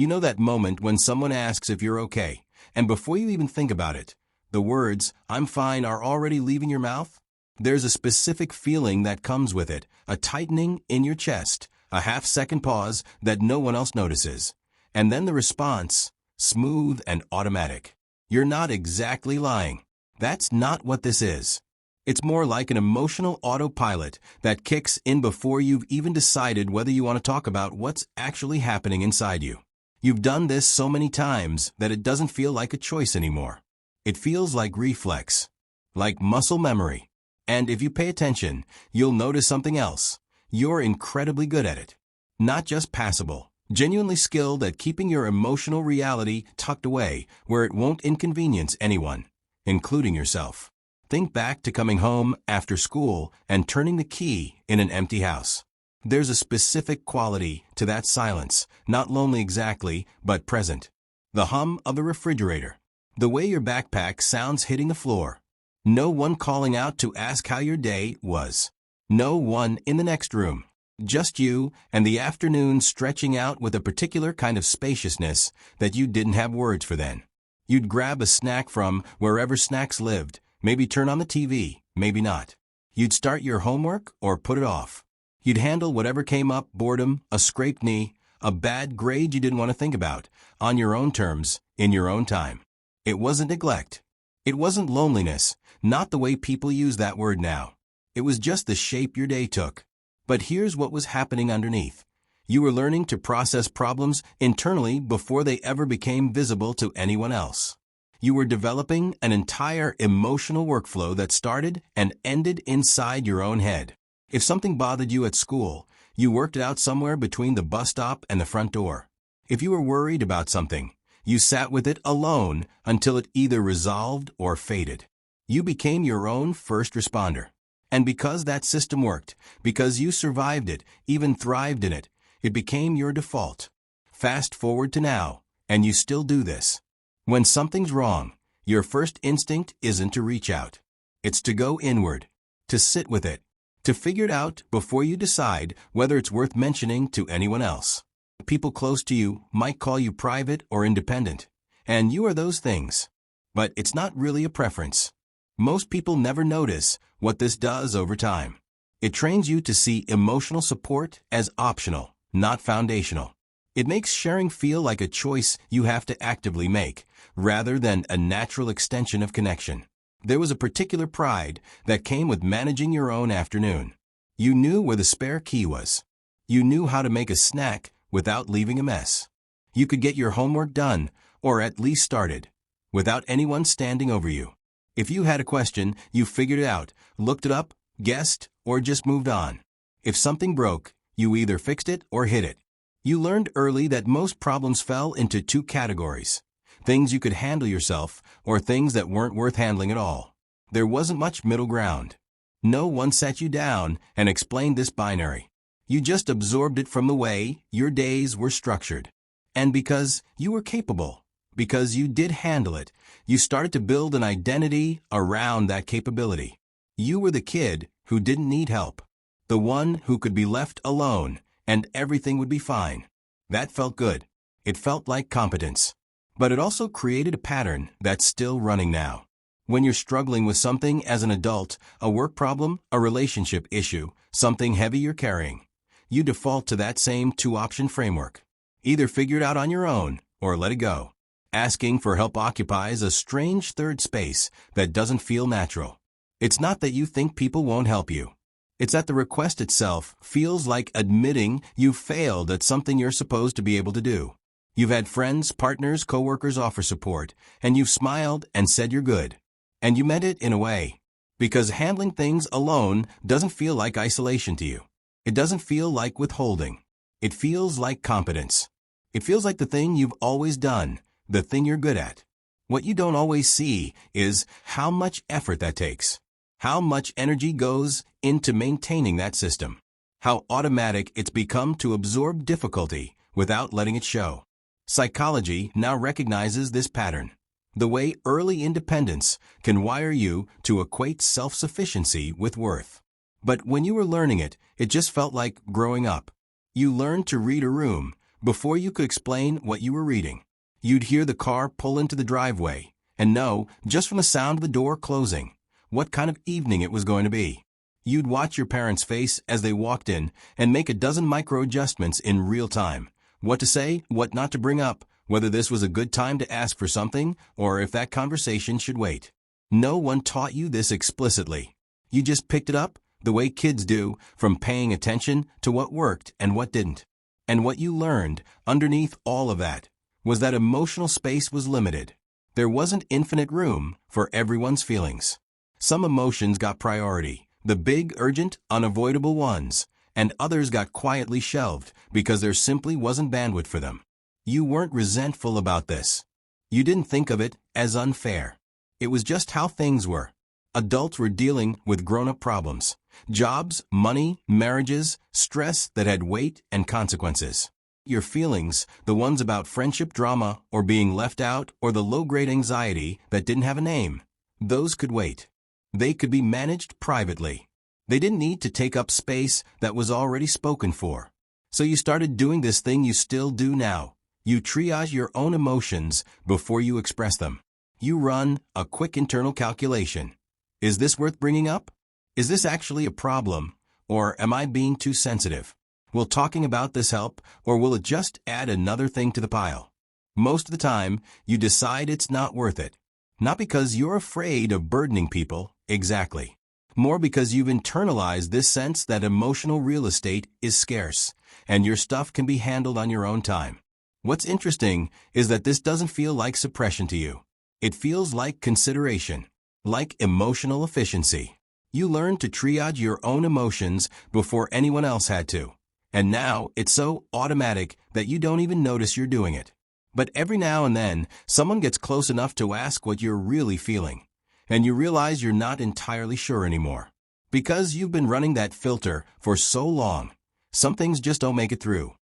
You know that moment when someone asks if you're okay, and before you even think about it, the words, "I'm fine," are already leaving your mouth? There's a specific feeling that comes with it, a tightening in your chest, a half-second pause that no one else notices. And then the response, smooth and automatic. You're not exactly lying. That's not what this is. It's more like an emotional autopilot that kicks in before you've even decided whether you want to talk about what's actually happening inside you. You've done this so many times that it doesn't feel like a choice anymore. It feels like reflex, like muscle memory. And if you pay attention, you'll notice something else. You're incredibly good at it. Not just passable, genuinely skilled at keeping your emotional reality tucked away where it won't inconvenience anyone, including yourself. Think back to coming home after school and turning the key in an empty house. There's a specific quality to that silence, not lonely exactly, but present. The hum of the refrigerator. The way your backpack sounds hitting the floor. No one calling out to ask how your day was. No one in the next room. Just you and the afternoon stretching out with a particular kind of spaciousness that you didn't have words for then. You'd grab a snack from wherever snacks lived, maybe turn on the TV, maybe not. You'd start your homework or put it off. You'd handle whatever came up, boredom, a scraped knee, a bad grade you didn't want to think about, on your own terms, in your own time. It wasn't neglect. It wasn't loneliness, not the way people use that word now. It was just the shape your day took. But here's what was happening underneath. You were learning to process problems internally before they ever became visible to anyone else. You were developing an entire emotional workflow that started and ended inside your own head. If something bothered you at school, you worked it out somewhere between the bus stop and the front door. If you were worried about something, you sat with it alone until it either resolved or faded. You became your own first responder. And because that system worked, because you survived it, even thrived in it, it became your default. Fast forward to now, and you still do this. When something's wrong, your first instinct isn't to reach out. It's to go inward, to sit with it, to figure it out before you decide whether it's worth mentioning to anyone else. People close to you might call you private or independent, and you are those things. But it's not really a preference. Most people never notice what this does over time. It trains you to see emotional support as optional, not foundational. It makes sharing feel like a choice you have to actively make, rather than a natural extension of connection. There was a particular pride that came with managing your own afternoon. You knew where the spare key was. You knew how to make a snack without leaving a mess. You could get your homework done, or at least started, without anyone standing over you. If you had a question, you figured it out, looked it up, guessed, or just moved on. If something broke, you either fixed it or hid it. You learned early that most problems fell into two categories: things you could handle yourself, or things that weren't worth handling at all. There wasn't much middle ground. No one sat you down and explained this binary. You just absorbed it from the way your days were structured. And because you were capable, because you did handle it, you started to build an identity around that capability. You were the kid who didn't need help, the one who could be left alone and everything would be fine. That felt good. It felt like competence. But it also created a pattern that's still running now. When you're struggling with something as an adult, a work problem, a relationship issue, something heavy you're carrying, you default to that same two-option framework. Either figure it out on your own or let it go. Asking for help occupies a strange third space that doesn't feel natural. It's not that you think people won't help you. It's that the request itself feels like admitting you've failed at something you're supposed to be able to do. You've had friends, partners, coworkers offer support, and you've smiled and said you're good. And you meant it in a way. Because handling things alone doesn't feel like isolation to you. It doesn't feel like withholding. It feels like competence. It feels like the thing you've always done, the thing you're good at. What you don't always see is how much effort that takes. How much energy goes into maintaining that system. How automatic it's become to absorb difficulty without letting it show. Psychology now recognizes this pattern. The way early independence can wire you to equate self-sufficiency with worth. But when you were learning it, it just felt like growing up. You learned to read a room, Before you could explain what you were reading, you'd hear the car pull into the driveway and know, just from the sound of the door closing, what kind of evening it was going to be. You'd watch your parents' face as they walked in and make a dozen micro-adjustments in real time. What to say, what not to bring up, whether this was a good time to ask for something or if that conversation should wait. No one taught you this explicitly. You just picked it up, the way kids do, from paying attention to what worked and what didn't. And what you learned, underneath all of that, was that emotional space was limited. There wasn't infinite room for everyone's feelings. Some emotions got priority, the big, urgent, unavoidable ones, and others got quietly shelved because there simply wasn't bandwidth for them. You weren't resentful about this. You didn't think of it as unfair. It was just how things were. Adults were dealing with grown-up problems. Jobs, money, marriages, stress that had weight and consequences. Your feelings, the ones about friendship drama or being left out or the low-grade anxiety that didn't have a name, those could wait. They could be managed privately. They didn't need to take up space that was already spoken for. So you started doing this thing you still do now. You triage your own emotions before you express them. You run a quick internal calculation. Is this worth bringing up? Is this actually a problem? Or am I being too sensitive? Will talking about this help, or will it just add another thing to the pile? Most of the time, you decide it's not worth it. Not because you're afraid of burdening people, exactly. More because you've internalized this sense that emotional real estate is scarce, and your stuff can be handled on your own time. What's interesting is that this doesn't feel like suppression to you. It feels like consideration, like emotional efficiency. You learned to triage your own emotions before anyone else had to. And now it's so automatic that you don't even notice you're doing it. But every now and then, someone gets close enough to ask what you're really feeling, and you realize you're not entirely sure anymore. Because you've been running that filter for so long, some things just don't make it through.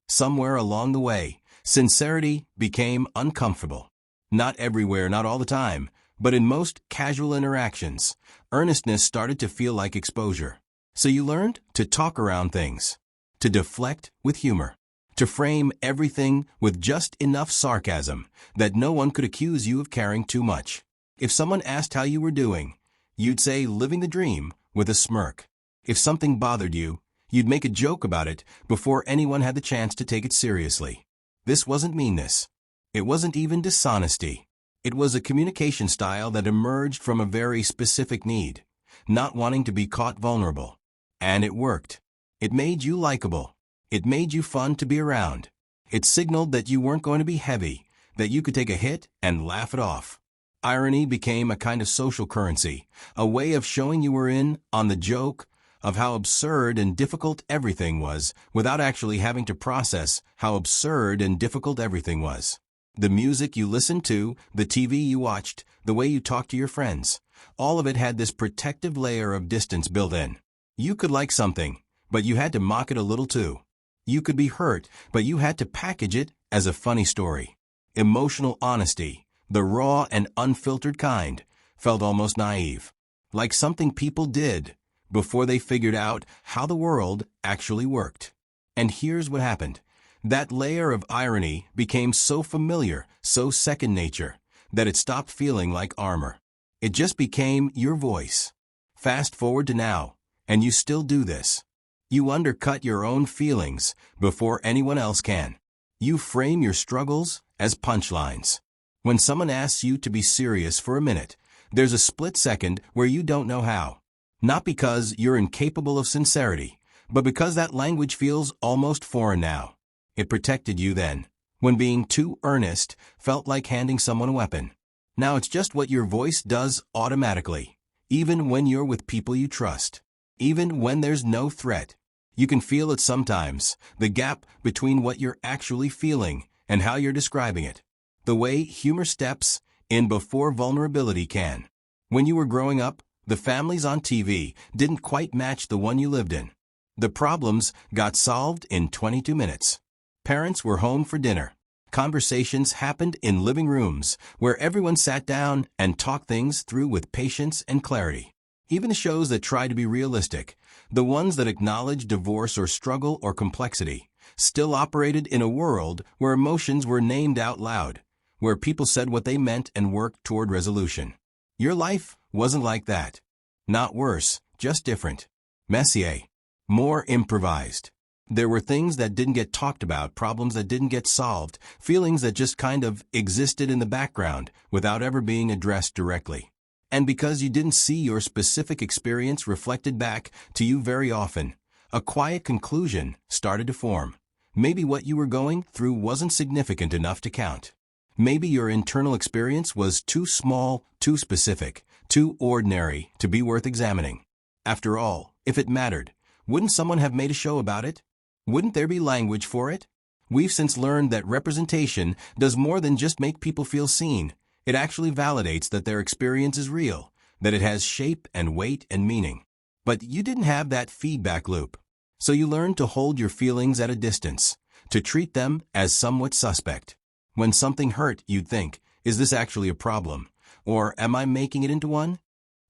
Somewhere along the way, sincerity became uncomfortable. Not everywhere, not all the time, but in most casual interactions, earnestness started to feel like exposure. So you learned to talk around things, to deflect with humor, to frame everything with just enough sarcasm that no one could accuse you of caring too much. If someone asked how you were doing, you'd say living the dream with a smirk. If something bothered you, you'd make a joke about it before anyone had the chance to take it seriously. This wasn't meanness. It wasn't even dishonesty. It was a communication style that emerged from a very specific need, not wanting to be caught vulnerable. And it worked. It made you likable. It made you fun to be around. It signaled that you weren't going to be heavy, that you could take a hit and laugh it off. Irony became a kind of social currency, a way of showing you were in on the joke of how absurd and difficult everything was without actually having to process how absurd and difficult everything was. The music you listened to, the TV you watched, the way you talked to your friends, all of it had this protective layer of distance built in. You could like something, but you had to mock it a little too. You could be hurt, but you had to package it as a funny story. Emotional honesty, the raw and unfiltered kind, felt almost naive, like something people did before they figured out how the world actually worked. And here's what happened. That layer of irony became so familiar, so second nature, that it stopped feeling like armor. It just became your voice. Fast forward to now, and you still do this. You undercut your own feelings before anyone else can. You frame your struggles as punchlines. When someone asks you to be serious for a minute, there's a split second where you don't know how. Not because you're incapable of sincerity, but because that language feels almost foreign now. It protected you then, when being too earnest felt like handing someone a weapon. Now it's just what your voice does automatically, even when you're with people you trust. Even when there's no threat, you can feel it sometimes, the gap between what you're actually feeling and how you're describing it. The way humor steps in before vulnerability can. When you were growing up, the families on TV didn't quite match the one you lived in. The problems got solved in 22 minutes. Parents were home for dinner. Conversations happened in living rooms where everyone sat down and talked things through with patience and clarity. Even the shows that try to be realistic, the ones that acknowledge divorce or struggle or complexity, still operated in a world where emotions were named out loud, where people said what they meant and worked toward resolution. Your life wasn't like that. Not worse, just different. Messier. More improvised. There were things that didn't get talked about, problems that didn't get solved, feelings that just kind of existed in the background without ever being addressed directly. And because you didn't see your specific experience reflected back to you very often, a quiet conclusion started to form. Maybe what you were going through wasn't significant enough to count. Maybe your internal experience was too small, too specific, too ordinary to be worth examining. After all, if it mattered, wouldn't someone have made a show about it? Wouldn't there be language for it? We've since learned that representation does more than just make people feel seen. It actually validates that their experience is real, that it has shape and weight and meaning. But you didn't have that feedback loop. So you learned to hold your feelings at a distance, to treat them as somewhat suspect. When something hurt, you'd think, is this actually a problem? Or am I making it into one?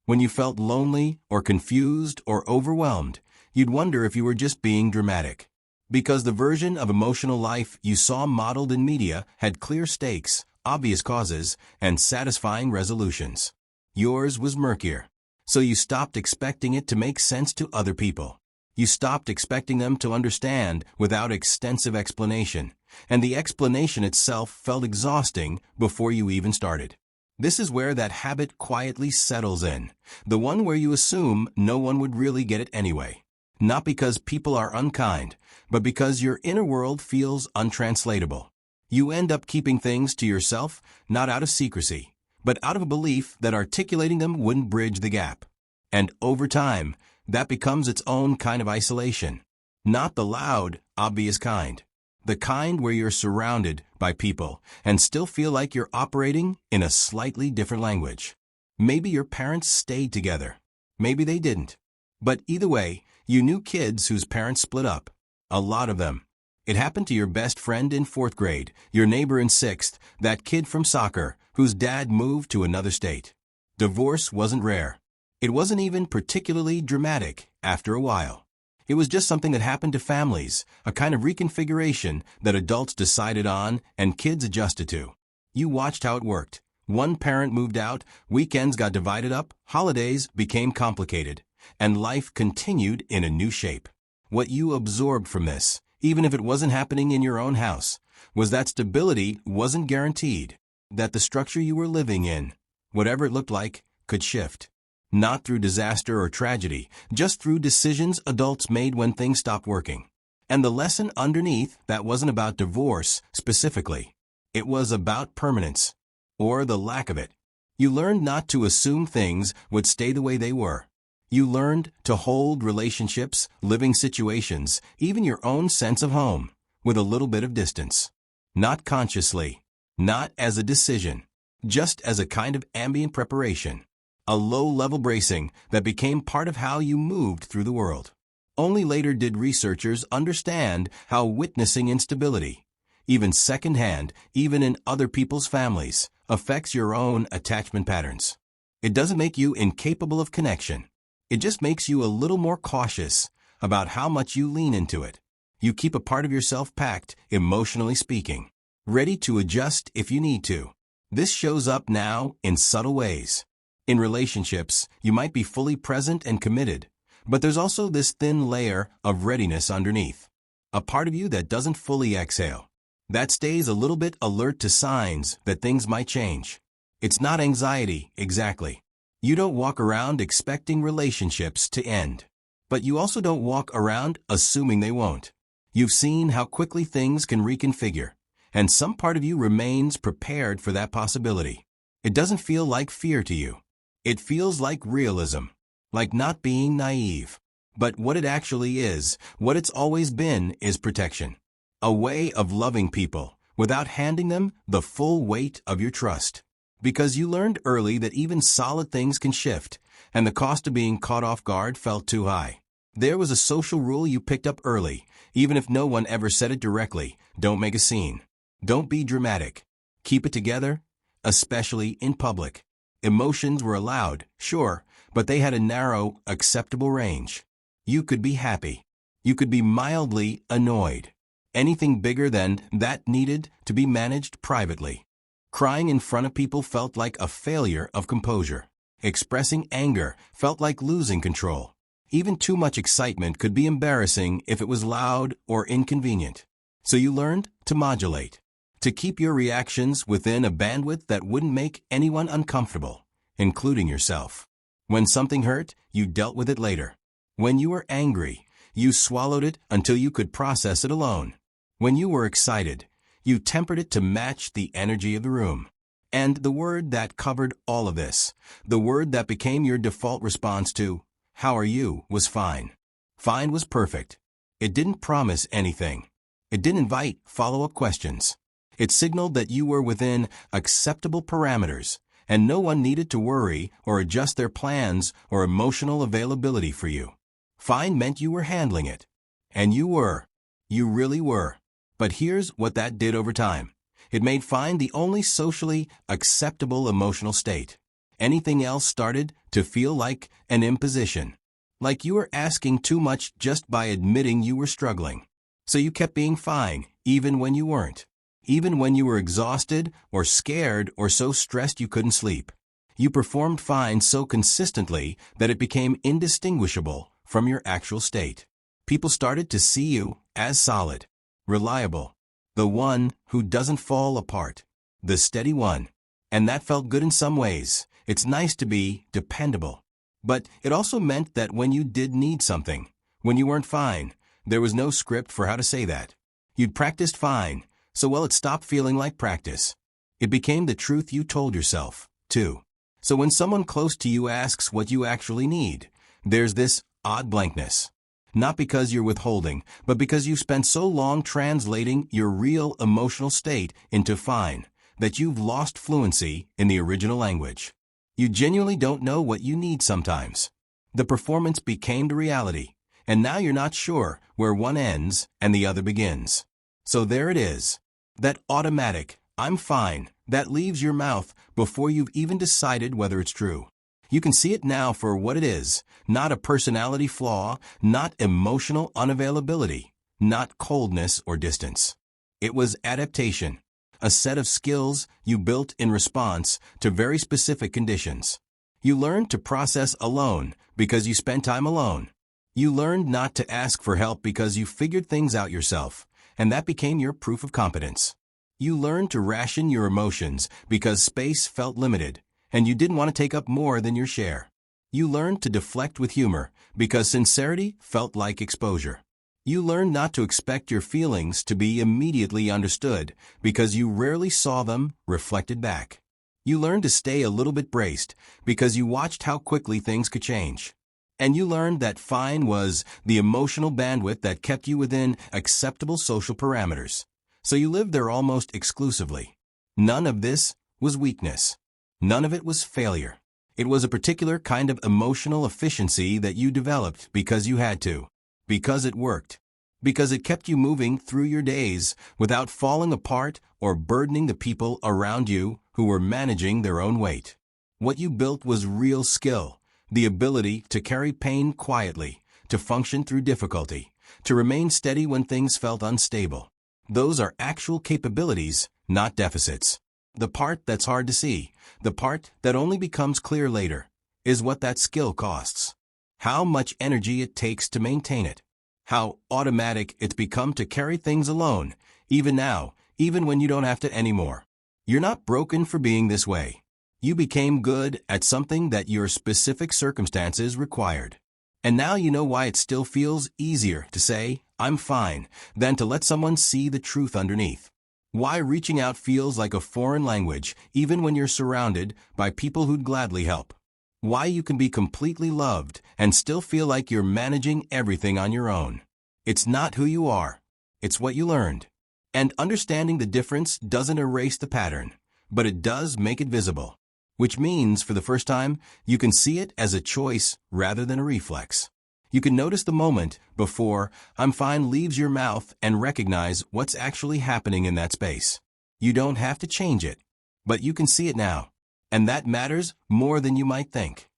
When you felt lonely or confused or overwhelmed, you'd wonder if you were just being dramatic. Because the version of emotional life you saw modeled in media had clear stakes, obvious causes, and satisfying resolutions. Yours was murkier. So you stopped expecting it to make sense to other people. You stopped expecting them to understand without extensive explanation, and the explanation itself felt exhausting before you even started. This is where that habit quietly settles in, the one where you assume no one would really get it anyway. Not because people are unkind, but because your inner world feels untranslatable. You end up keeping things to yourself, not out of secrecy, but out of a belief that articulating them wouldn't bridge the gap. And over time, that becomes its own kind of isolation. Not the loud, obvious kind. The kind where you're surrounded by people and still feel like you're operating in a slightly different language. Maybe your parents stayed together. Maybe they didn't. But either way, you knew kids whose parents split up. A lot of them. It happened to your best friend in 4th grade, your neighbor in 6th, that kid from soccer whose dad moved to another state. Divorce wasn't rare. It wasn't even particularly dramatic after a while. It was just something that happened to families, a kind of reconfiguration that adults decided on and kids adjusted to. You watched how it worked. One parent moved out, weekends got divided up, holidays became complicated, and life continued in a new shape. What you absorbed from this, even if it wasn't happening in your own house, was that stability wasn't guaranteed, that the structure you were living in, whatever it looked like, could shift. Not through disaster or tragedy, just through decisions adults made when things stopped working. And the lesson underneath that wasn't about divorce specifically. It was about permanence, or the lack of it. You learned not to assume things would stay the way they were. You learned to hold relationships, living situations, even your own sense of home, with a little bit of distance. Not consciously, not as a decision, just as a kind of ambient preparation. A low-level bracing that became part of how you moved through the world. Only later did researchers understand how witnessing instability, even secondhand, even in other people's families, affects your own attachment patterns. It doesn't make you incapable of connection. It just makes you a little more cautious about how much you lean into it. You keep a part of yourself packed, emotionally speaking, ready to adjust if you need to. This shows up now in subtle ways. In relationships, you might be fully present and committed, but there's also this thin layer of readiness underneath. A part of you that doesn't fully exhale, that stays a little bit alert to signs that things might change. It's not anxiety, exactly. You don't walk around expecting relationships to end, but you also don't walk around assuming they won't. You've seen how quickly things can reconfigure, and some part of you remains prepared for that possibility. It doesn't feel like fear to you. It feels like realism, like not being naive. But what it actually is, what it's always been, is protection. A way of loving people without handing them the full weight of your trust. Because you learned early that even solid things can shift, and the cost of being caught off guard felt too high. There was a social rule you picked up early, even if no one ever said it directly. Don't make a scene. Don't be dramatic. Keep it together, especially in public. Emotions were allowed, sure, but they had a narrow, acceptable range. You could be happy. You could be mildly annoyed. Anything bigger than that needed to be managed privately. Crying in front of people felt like a failure of composure. Expressing anger felt like losing control. Even too much excitement could be embarrassing if it was loud or inconvenient. So you learned to modulate, to keep your reactions within a bandwidth that wouldn't make anyone uncomfortable, including yourself. When something hurt, you dealt with it later. When you were angry, you swallowed it until you could process it alone. When you were excited, you tempered it to match the energy of the room. And the word that covered all of this, the word that became your default response to, "How are you?" was fine. Fine was perfect. It didn't promise anything. It didn't invite follow-up questions. It signaled that you were within acceptable parameters, and no one needed to worry or adjust their plans or emotional availability for you. Fine meant you were handling it. And you were. You really were. But here's what that did over time. It made fine the only socially acceptable emotional state. Anything else started to feel like an imposition. Like you were asking too much just by admitting you were struggling. So you kept being fine, even when you weren't. Even when you were exhausted or scared or so stressed you couldn't sleep. You performed fine so consistently that it became indistinguishable from your actual state. People started to see you as solid, reliable, the one who doesn't fall apart, the steady one. And that felt good in some ways. It's nice to be dependable. But it also meant that when you did need something, when you weren't fine, there was no script for how to say that. You'd practiced fine, so well it stopped feeling like practice. It became the truth you told yourself, too. So when someone close to you asks what you actually need, there's this odd blankness. Not because you're withholding, but because you've spent so long translating your real emotional state into fine, that you've lost fluency in the original language. You genuinely don't know what you need sometimes. The performance became the reality, and now you're not sure where one ends and the other begins. So there it is. That automatic, "I'm fine," that leaves your mouth before you've even decided whether it's true. You can see it now for what it is, not a personality flaw, not emotional unavailability, not coldness or distance. It was adaptation, a set of skills you built in response to very specific conditions. You learned to process alone because you spent time alone. You learned not to ask for help because you figured things out yourself, and that became your proof of competence. You learned to ration your emotions because space felt limited, and you didn't want to take up more than your share. You learned to deflect with humor because sincerity felt like exposure. You learned not to expect your feelings to be immediately understood because you rarely saw them reflected back. You learned to stay a little bit braced because you watched how quickly things could change. And you learned that fine was the emotional bandwidth that kept you within acceptable social parameters. So you lived there almost exclusively. None of this was weakness. None of it was failure. It was a particular kind of emotional efficiency that you developed because you had to. Because it worked. Because it kept you moving through your days without falling apart or burdening the people around you who were managing their own weight. What you built was real skill, the ability to carry pain quietly, to function through difficulty, to remain steady when things felt unstable. Those are actual capabilities, not deficits. The part that's hard to see, the part that only becomes clear later, is what that skill costs. How much energy it takes to maintain it. How automatic it's become to carry things alone, even now, even when you don't have to anymore. You're not broken for being this way. You became good at something that your specific circumstances required. And now you know why it still feels easier to say, "I'm fine," than to let someone see the truth underneath. Why reaching out feels like a foreign language, even when you're surrounded by people who'd gladly help. Why you can be completely loved and still feel like you're managing everything on your own. It's not who you are. It's what you learned. And understanding the difference doesn't erase the pattern, but it does make it visible. Which means, for the first time, you can see it as a choice rather than a reflex. You can notice the moment before "I'm fine" leaves your mouth and recognize what's actually happening in that space. You don't have to change it, but you can see it now. And that matters more than you might think.